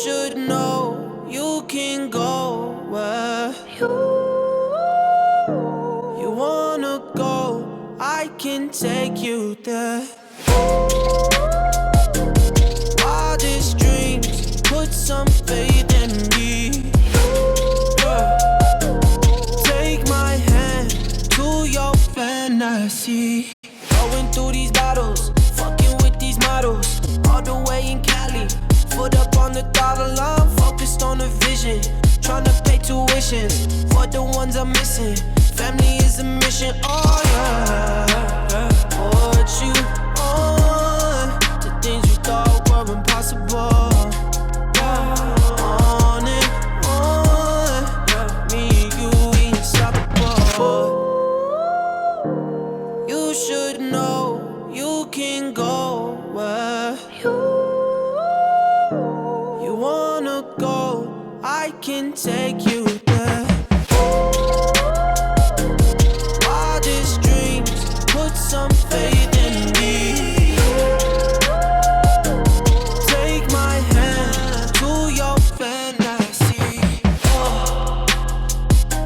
should know you can go where you wanna go. I can take you there. Wildest dreams, put some faith in me. Yeah. Take my hand to your fantasy. Going through these battles, fucking with these models. All the way in Cali, foot up on the throttle. I'm focused on the vision, tryna pay tuition for the ones I'm missing. Family is a mission, oh yeah. Put you on the things you thought were impossible. Yeah. On and on, me and you, we unstoppable. You should know you can go where you wanna go. I can take you there.